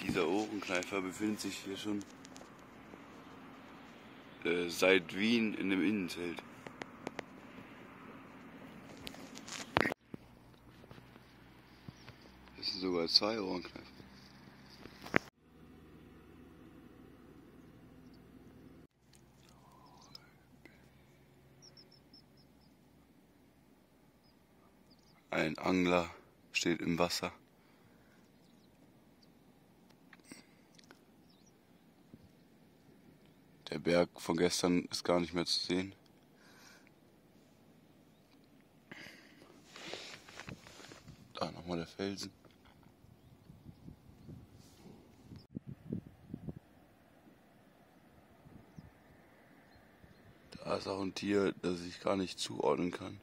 Dieser Ohrenkneifer befindet sich hier schon seit Wien in dem Innenzelt. Das sind sogar 2 Ohrenkneifer. Ein Angler steht im Wasser. Der Berg von gestern ist gar nicht mehr zu sehen. Da nochmal der Felsen. Da ist auch ein Tier, das ich gar nicht zuordnen kann.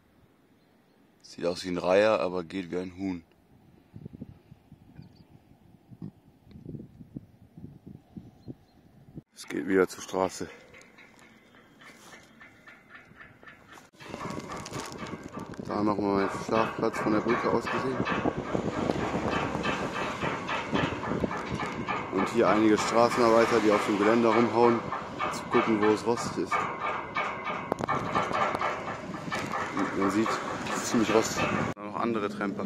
Sieht aus wie ein Reiher, aber geht wie ein Huhn. Es geht wieder zur Straße. Da nochmal mein Schlafplatz von der Brücke aus gesehen. Und hier einige Straßenarbeiter, die auf dem Geländer rumhauen, zu gucken, wo es rostig ist. Und man sieht, es ist ziemlich rostig. Noch andere Tramper.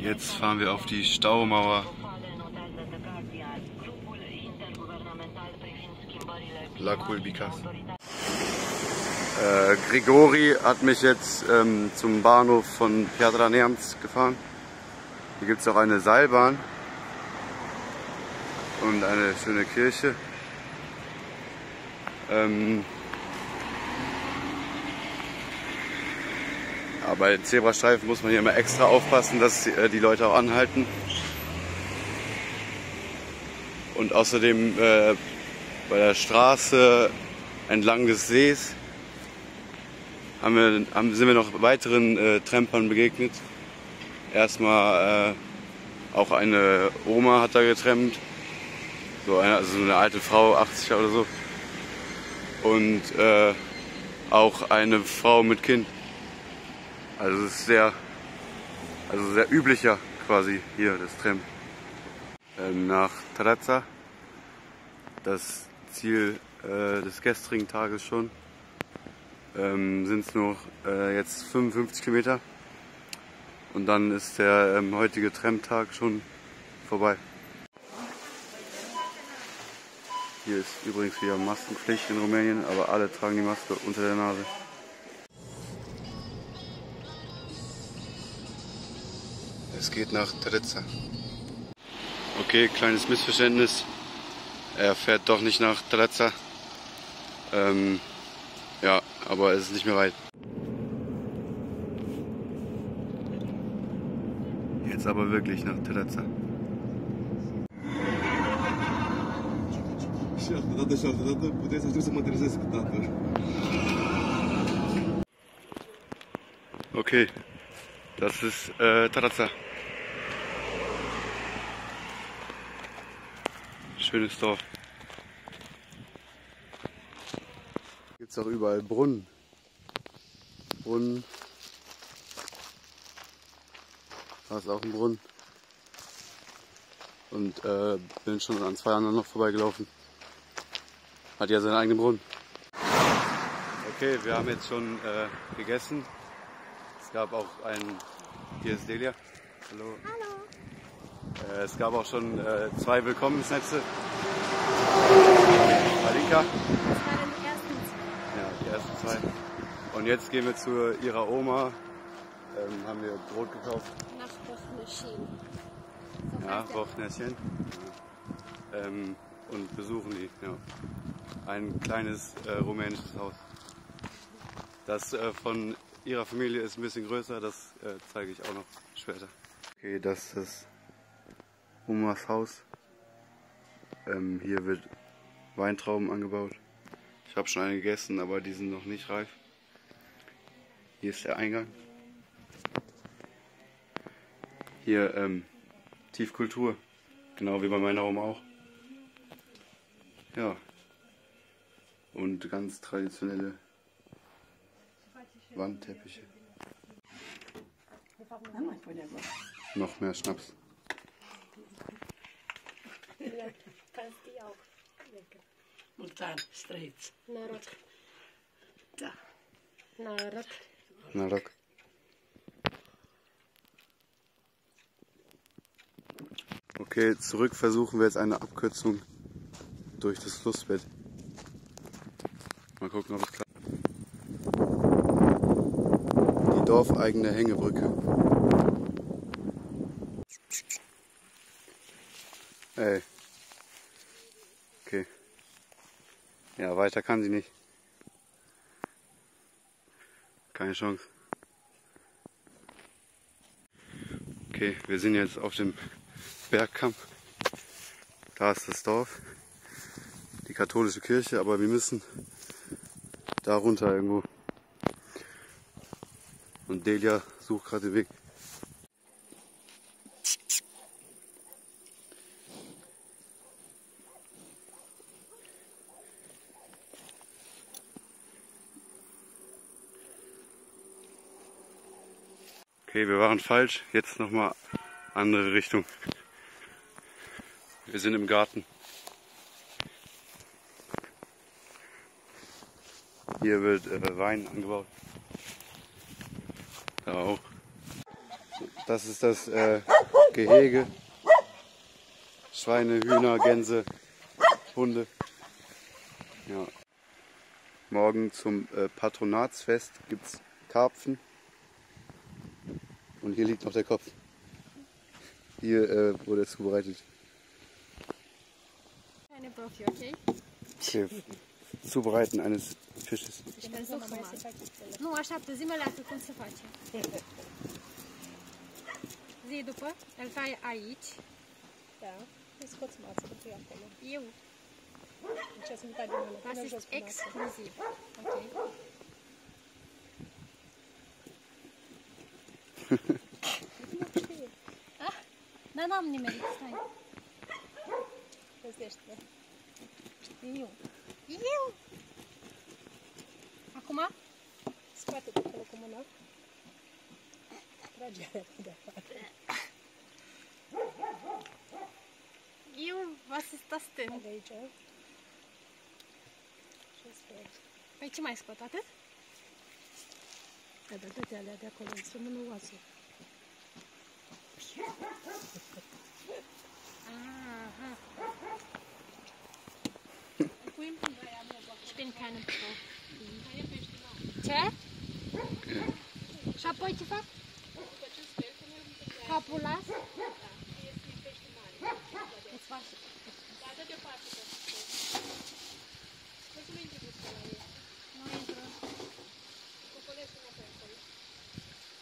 Jetzt fahren wir auf die Staumauer. La Culbicas. Grigori hat mich jetzt zum Bahnhof von Piatra Neamț gefahren. Hier gibt es auch eine Seilbahn und eine schöne Kirche. Ja, bei Zebrastreifen muss man hier immer extra aufpassen, dass die Leute auch anhalten. Und außerdem bei der Straße entlang des Sees sind wir noch weiteren Trampern begegnet. Erstmal auch eine Oma hat da getrampt, also eine alte Frau, 80 oder so. Und auch eine Frau mit Kind. Also es ist sehr üblicher quasi hier das Tramp. Nach Trăța, das Ziel des gestrigen Tages schon, sind es noch jetzt 55 Kilometer und dann ist der heutige Tramp-Tag schon vorbei. Hier ist übrigens wieder Maskenpflicht in Rumänien, aber alle tragen die Maske unter der Nase. Es geht nach Trăța. Okay, kleines Missverständnis. Er fährt doch nicht nach Trăța. Ja, aber es ist nicht mehr weit. Jetzt aber wirklich nach Trăța. Okay, das ist Trăța. Schönes Dorf. Gibt es auch überall Brunnen. Da ist auch ein Brunnen. Und bin schon an 2 anderen noch vorbeigelaufen. Hat ja seinen eigenen Brunnen. Okay, wir haben jetzt schon gegessen. Es gab auch hier ist Delia. Hallo. Hallo. Es gab auch schon 2 Willkommensnetze. Alinka. Das waren die ersten 2. Ja, die ersten 2. Und jetzt gehen wir zu ihrer Oma. Haben wir Brot gekauft. Nach Bochnäschen. Ja, Bochnäschen. Und besuchen die. Ja. Ein kleines rumänisches Haus. Das von ihrer Familie ist ein bisschen größer, das zeige ich auch noch später. Okay, das ist das Omas Haus. Hier wird Weintrauben angebaut. Ich habe schon eine gegessen, aber die sind noch nicht reif. Hier ist der Eingang. Hier Tiefkultur, genau wie bei meiner Oma auch. Ja. Und ganz traditionelle Wandteppiche. Noch mehr Schnaps. Kannst die auch. Multan, Straits. Narok. Da. Narok. Narok. Okay, zurück versuchen wir jetzt eine Abkürzung durch das Flussbett. Mal gucken, ob es klappt. Die dorfeigene Hängebrücke. Ey. Okay. Ja, weiter kann sie nicht. Keine Chance. Okay, wir sind jetzt auf dem Bergkamm. Da ist das Dorf. Die katholische Kirche, aber wir müssen da runter irgendwo. Und Delia sucht gerade den Weg. Okay, wir waren falsch. Jetzt nochmal andere Richtung. Wir sind im Garten. Hier wird Wein angebaut. Da auch. Das ist das Gehege. Schweine, Hühner, Gänse, Hunde. Ja. Morgen zum Patronatsfest gibt es Karpfen. Und hier liegt noch der Kopf. Hier wurde es zubereitet. Eine Profi, okay? Okay. Zubereiten eines Fisches. Nu, așteaptă, zi-mă leacă cum se face. Zi după, îl tai aici. Da, îi scoți mața de pe acolo. Eu, Deci să-mi tai din mână, asta până jos este cu mața. exclusiv. Ok? Dar n-am nimerit, stai. Păzește. Eu. Eu! Acum? Scoate de acolo cu mâna. Trage aia de afară. Eu, was ist das denn? De aici. Și scoate. Păi ce mai scot, atât? Da, dă-te alea de acolo, îți rămână oasul. Aha. Ich bin keine Profi. Ce? Și apoi ce fac? Capul las? Îți faci. Nu intră.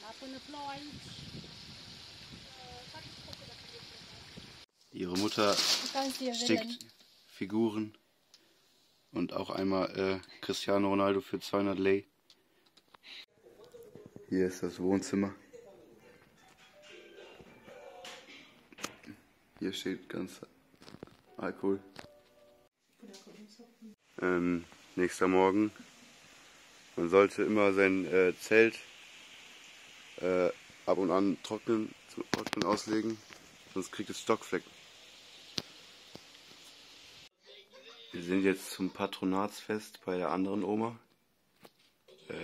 Dar până plouă aici. Ihre Mutter stickt Figuren und auch einmal Cristiano Ronaldo für 200 Lei. Hier ist das Wohnzimmer. Hier steht ganz Alkohol. Nächster Morgen. Man sollte immer sein Zelt ab und an trocknen, zum Trocknen auslegen, sonst kriegt es Stockflecken. Wir sind jetzt zum Patronatsfest bei der anderen Oma.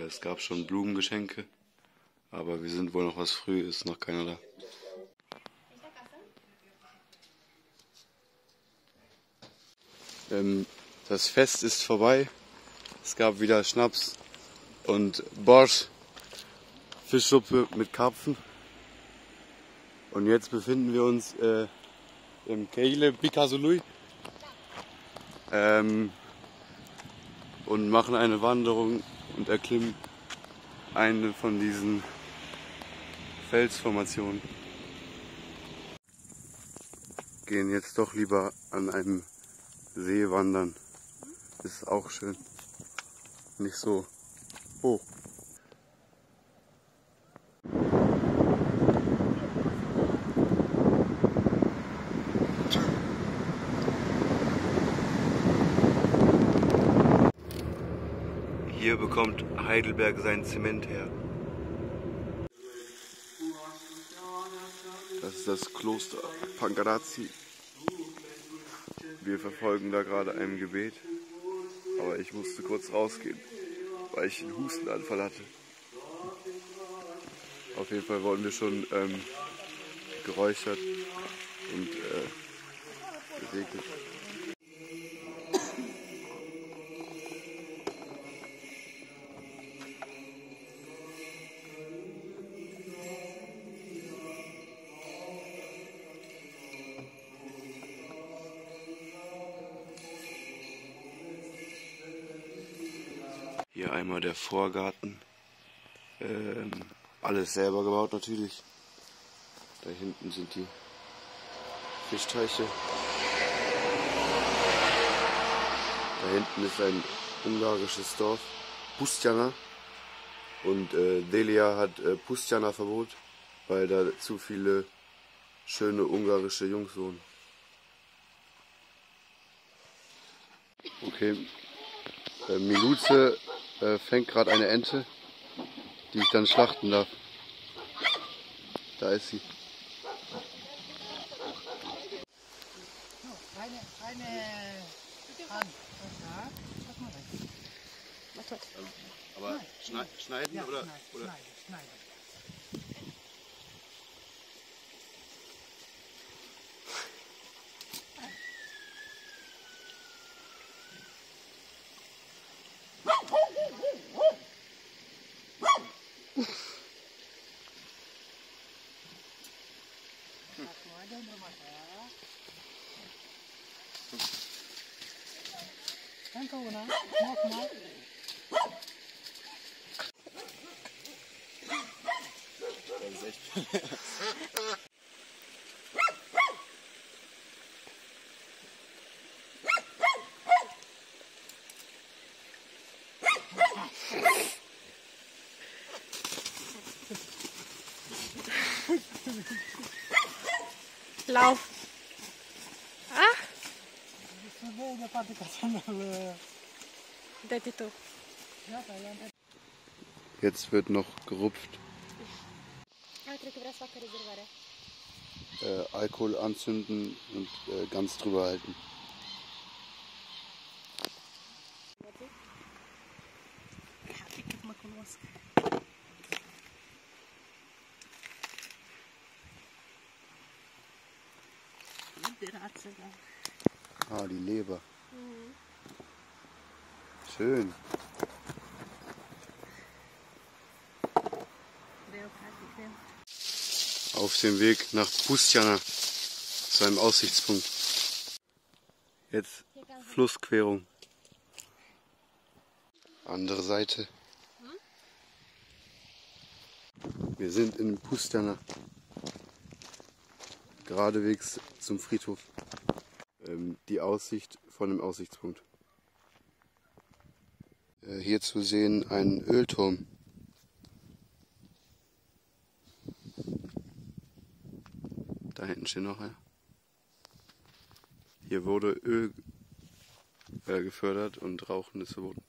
Es gab schon Blumengeschenke, aber wir sind wohl noch was früh, ist noch keiner da. Das Fest ist vorbei. Es gab wieder Schnaps und Borsch, Fischsuppe mit Karpfen. Und jetzt befinden wir uns im Keile Picasolui und machen eine Wanderung und erklimmen eine von diesen Felsformationen. Gehen jetzt doch lieber an einem See wandern. Ist auch schön. Nicht so hoch. Hier bekommt Heidelberg seinen Zement her. Das ist das Kloster Pankráci. Wir verfolgen da gerade ein Gebet, aber ich musste kurz rausgehen, weil ich einen Hustenanfall hatte. Auf jeden Fall wurden wir schon geräuchert und gesegnet. Hier einmal der Vorgarten. Alles selber gebaut natürlich. Da hinten sind die Fischteiche. Da hinten ist ein ungarisches Dorf, Pusztyana. Und Delia hat Pusztyana-Verbot, weil da zu viele schöne ungarische Jungs wohnen. Okay, Miluze fängt gerade eine Ente, die ich dann schlachten darf. Da ist sie. Aber schneiden Ja, oder? schneiden. Danke, Una. Nochmal. Das ist echt. Lauf. Ah, dă-te tu. Jetzt wird noch gerupft. Hai, cred că vrea să facă rezervarea. Alkohol anzünden und ganz drüber halten. Ah, die Leber. Schön. Auf dem Weg nach Pusztyana, zu einem Aussichtspunkt. Jetzt Flussquerung. Andere Seite. Wir sind in Pusztyana. Geradewegs zum Friedhof. Die Aussicht von dem Aussichtspunkt. Hier zu sehen ein Ölturm. Da hinten steht noch einer. Hier wurde Öl gefördert und Rauchen ist verboten.